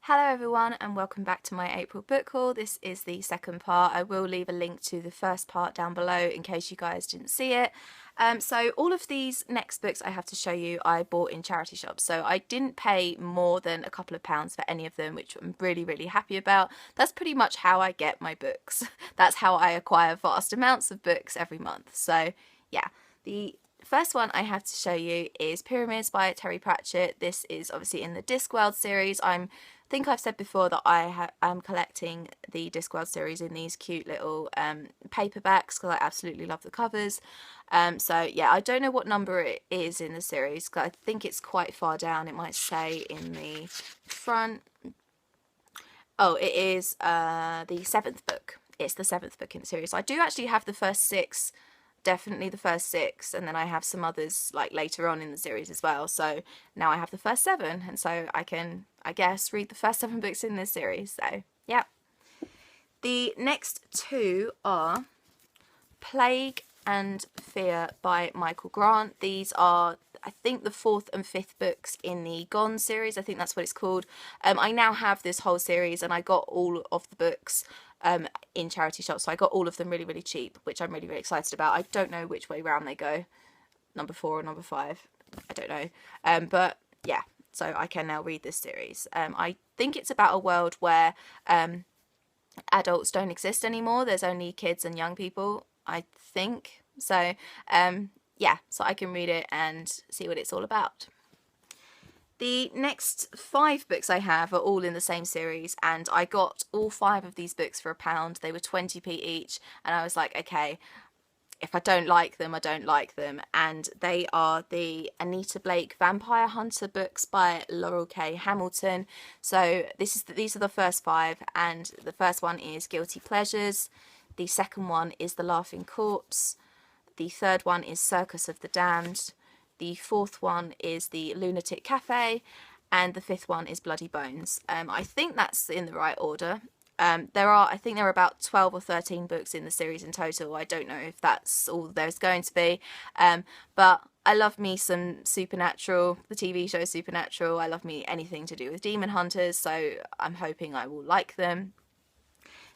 Hello everyone and welcome back to my April book haul. This is the second part. I will leave a link to the first part down below in case you guys didn't see it. So all of these next books I have to show you I bought in charity shops. So I didn't pay more than a couple of pounds for any of them, which I'm really happy about. That's pretty much how I get my books. That's how I acquire vast amounts of books every month. So yeah, the first one I have to show you is Pyramids by Terry Pratchett. This is obviously in the Discworld series. I think I've said before that I am collecting the Discworld series in these cute little paperbacks because I absolutely love the covers. So yeah, I don't know what number it is in the series because I think it's quite far down. It might say in the front. Oh, it is the 7th book. It's the 7th book in the series. I do actually have the first 6. Definitely the first 6, and then I have some others like later on in the series as well. So now I have the first 7, and so I can, I guess, read the first 7 books in this series. So yeah. The next 2 are Plague and Fear by Michael Grant. These are, I think, the 4th and 5th books in the Gone series. I think that's what it's called. I now have this whole series, and I got all of the books in charity shops, so I got all of them really cheap, which I'm really excited about. I don't know which way round they go, number 4 or number 5, I don't know, but yeah, so I can now read this series. I think it's about a world where adults don't exist anymore. There's only kids and young people, I think. So yeah, so I can read it and see what it's all about. The next 5 books I have are all in the same series, and I got all 5 of these books for £1. They were 20p each, and I was like, okay, if I don't like them, I don't like them. And they are the Anita Blake Vampire Hunter books by Laurel K. Hamilton. So these are the first 5, and the first one is Guilty Pleasures. The second one is The Laughing Corpse. The third one is Circus of the Damned. The 4th one is The Lunatic Cafe, and the 5th one is Bloody Bones. I think that's in the right order. I think there are about 12 or 13 books in the series in total. I don't know if that's all there's going to be, but I love me some Supernatural, the TV show Supernatural. I love me anything to do with demon hunters, so I'm hoping I will like them.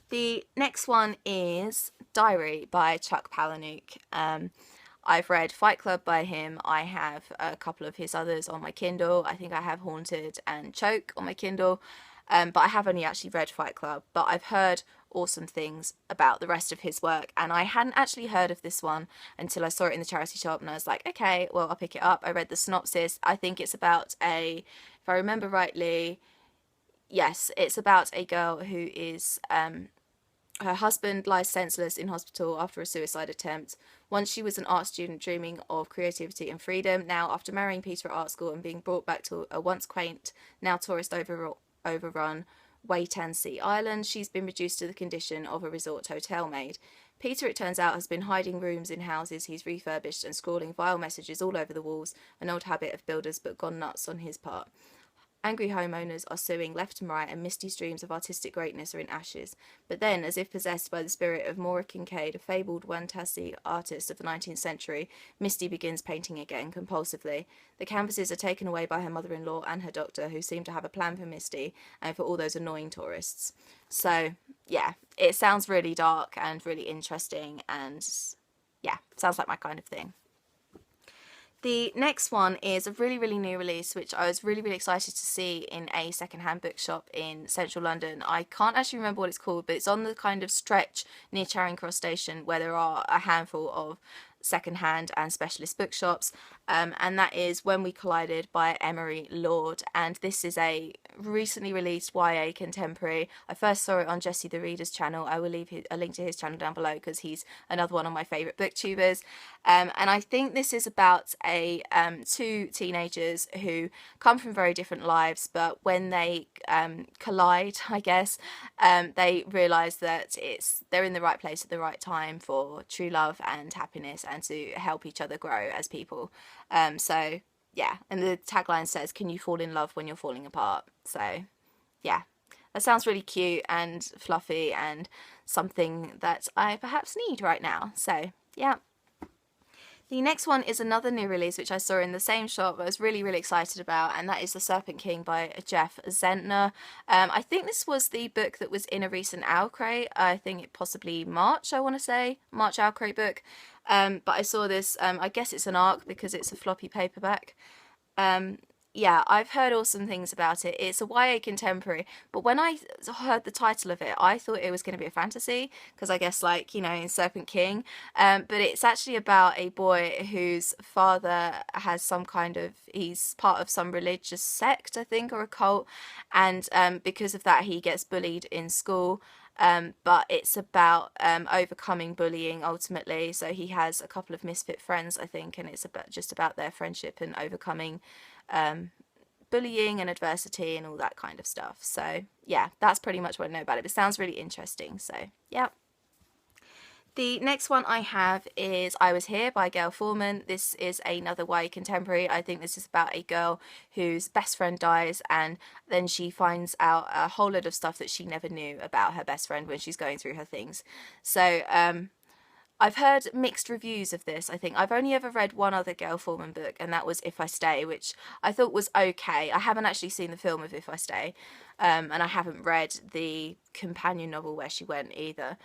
The next one is Diary by Chuck Palahniuk. I've read Fight Club by him. I have a couple of his others on my Kindle. I think I have Haunted and Choke on my Kindle, but I have only actually read Fight Club. But I've heard awesome things about the rest of his work, and I hadn't actually heard of this one until I saw it in the charity shop, and I was like, okay, well, I'll pick it up. I read the synopsis. I think it's about if I remember rightly, yes, it's about a girl who is her husband lies senseless in hospital after a suicide attempt. Once she was an art student dreaming of creativity and freedom. Now, after marrying Peter at art school and being brought back to a once quaint, now tourist overrun wait-and-see island, she's been reduced to the condition of a resort hotel maid. Peter, it turns out, has been hiding rooms in houses he's refurbished and scrawling vile messages all over the walls, an old habit of builders but gone nuts on his part. Angry homeowners are suing left and right, and Misty's dreams of artistic greatness are in ashes. But then, as if possessed by the spirit of Maura Kincaid, a fabled Wantasi artist of the 19th century, Misty begins painting again, compulsively. The canvases are taken away by her mother-in-law and her doctor, who seem to have a plan for Misty and for all those annoying tourists. So, yeah, it sounds really dark and really interesting, and yeah, sounds like my kind of thing. The next one is a really new release, which I was really excited to see in a second-hand bookshop in central London. I can't actually remember what it's called, but it's on the kind of stretch near Charing Cross Station where there are a handful of second-hand and specialist bookshops, and that is When We Collided by Emery Lord, and this is a recently released YA contemporary. I first saw it on Jesse the Reader's channel. I will leave a link to his channel down below because he's another one of my favourite booktubers, and I think this is about two teenagers who come from very different lives, but when they collide, I guess, they realise that they're in the right place at the right time for true love and happiness and to help each other grow as people. So yeah, and the tagline says, can you fall in love when you're falling apart? So yeah, that sounds really cute and fluffy and something that I perhaps need right now. So yeah. The next one is another new release which I saw in the same shop I was really, really excited about, and that is The Serpent King by Jeff Zentner. I think this was the book that was in a recent Owlcrate. I think it possibly March, I want to say. March Owlcrate book. But I saw this, I guess it's an ARC because it's a floppy paperback. Yeah, I've heard awesome things about it. It's a YA contemporary, but when I heard the title of it, I thought it was going to be a fantasy, because I guess, like, you know, in Serpent King, but it's actually about a boy whose father has some kind of, he's part of some religious sect, I think, or a cult, and because of that he gets bullied in school. But it's about overcoming bullying ultimately. So he has a couple of misfit friends, I think, and it's just about their friendship and overcoming bullying and adversity and all that kind of stuff. So yeah, that's pretty much what I know about it. But it sounds really interesting. So yeah. The next one I have is I Was Here by Gayle Forman. This is another YA contemporary. I think this is about a girl whose best friend dies, and then she finds out a whole load of stuff that she never knew about her best friend when she's going through her things. So I've heard mixed reviews of this. I think I've only ever read one other Gayle Forman book, and that was If I Stay, which I thought was okay. I haven't actually seen the film of If I Stay, and I haven't read the companion novel where she went either.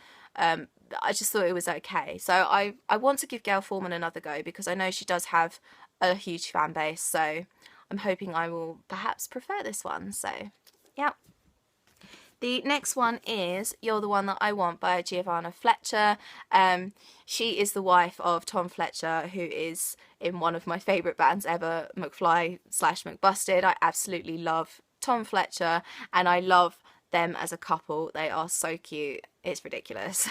I just thought it was okay. So I want to give Gayle Forman another go, because I know she does have a huge fan base. So I'm hoping I will perhaps prefer this one. So yeah. The next one is You're the One That I Want by Giovanna Fletcher. She is the wife of Tom Fletcher, who is in one of my favourite bands ever, McFly/McBusted. I absolutely love Tom Fletcher, and I love them as a couple. They are so cute. It's ridiculous.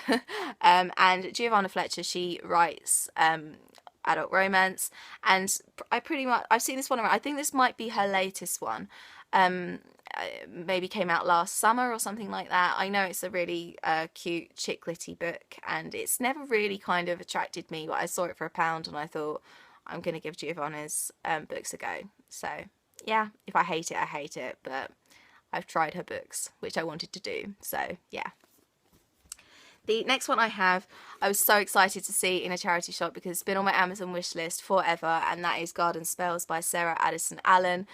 And Giovanna Fletcher, she writes adult romance, and I've seen this one around. I think this might be her latest one. Maybe came out last summer or something like that. I know it's a really cute chick litty book, and it's never really kind of attracted me, but I saw it for £1 and I thought I'm going to give Giovanna's books a go. So yeah, if I hate it, I hate it, but I've tried her books, which I wanted to do. So yeah. The next one I have, I was so excited to see in a charity shop because it's been on my Amazon wish list forever, and that is Garden Spells by Sarah Addison Allen.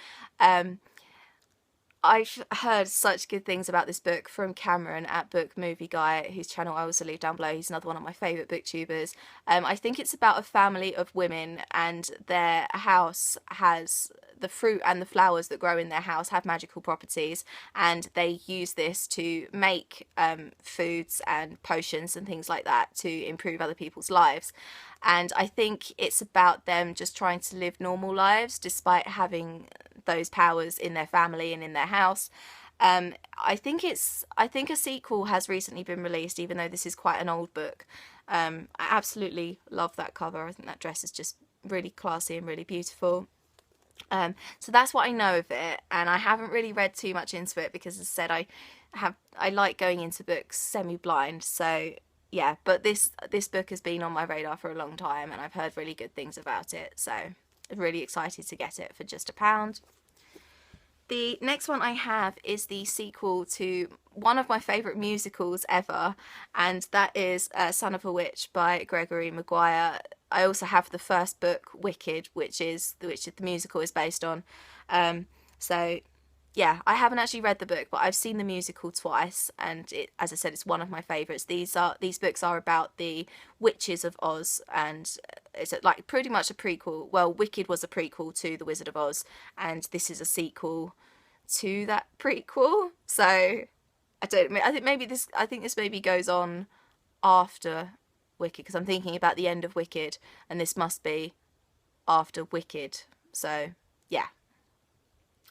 I've heard such good things about this book from Cameron at Book Movie Guy, whose channel I also leave down below. He's another one of my favourite booktubers. I think it's about a family of women, and their house has the fruit and the flowers that grow in their house have magical properties, and they use this to make foods and potions and things like that to improve other people's lives. And I think it's about them just trying to live normal lives despite having those powers in their family and in their house. I think a sequel has recently been released, even though this is quite an old book. I absolutely love that cover. I think that dress is just really classy and really beautiful. So that's what I know of it, and I haven't really read too much into it because, as I said, I like going into books semi-blind. So yeah, but this book has been on my radar for a long time, and I've heard really good things about it. So I'm really excited to get it for just £1. The next one I have is the sequel to one of my favourite musicals ever, and that is Son of a Witch by Gregory Maguire. I also have the first book, Wicked, which the musical is based on. So yeah, I haven't actually read the book, but I've seen the musical twice, and as I said, it's one of my favourites. These books are about the witches of Oz, and it's like pretty much a prequel. Well, Wicked was a prequel to The Wizard of Oz, and this is a sequel to that prequel. So I think this maybe goes on after Wicked, because I'm thinking about the end of Wicked, and this must be after Wicked. So yeah,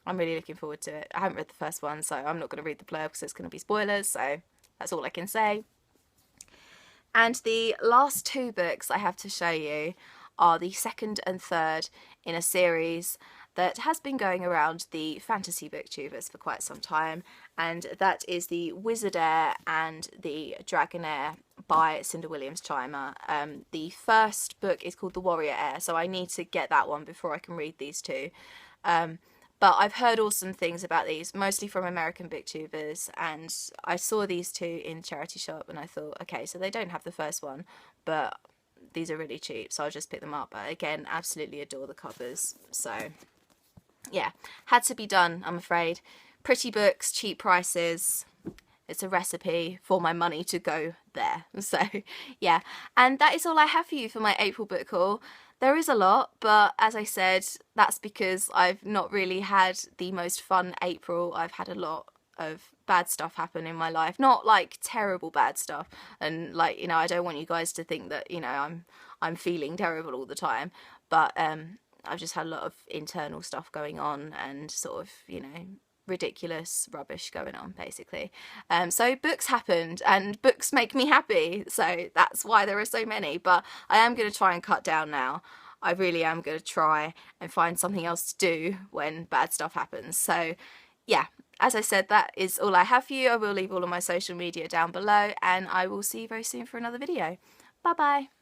I'm really looking forward to it. I haven't read the first one, so I'm not going to read the blurb because it's going to be spoilers, so that's all I can say. And the last two books I have to show you are the second and third in a series that has been going around the fantasy booktubers for quite some time, and that is the Wizardaire and the Dragonair by Cinda Chima. The first book is called The Warrior Heir, so I need to get that one before I can read these two. But I've heard awesome things about these, mostly from American booktubers, and I saw these two in charity shop and I thought, okay, so they don't have the first one, but these are really cheap, so I'll just pick them up. But again, absolutely adore the covers. So yeah, had to be done, I'm afraid. Pretty books, cheap prices. It's a recipe for my money to go there. So yeah, and that is all I have for you for my April book haul. There is a lot, but as I said, that's because I've not really had the most fun April. I've had a lot of bad stuff happen in my life, not like terrible bad stuff, and like, you know, I don't want you guys to think that, you know, I'm feeling terrible all the time, but I've just had a lot of internal stuff going on and sort of, you know, ridiculous rubbish going on, basically. So books happened, and books make me happy, so that's why there are so many. But I am going to try and cut down now. I really am going to try and find something else to do when bad stuff happens. So yeah, as I said, that is all I have for you. I will leave all of my social media down below, and I will see you very soon for another video. Bye bye.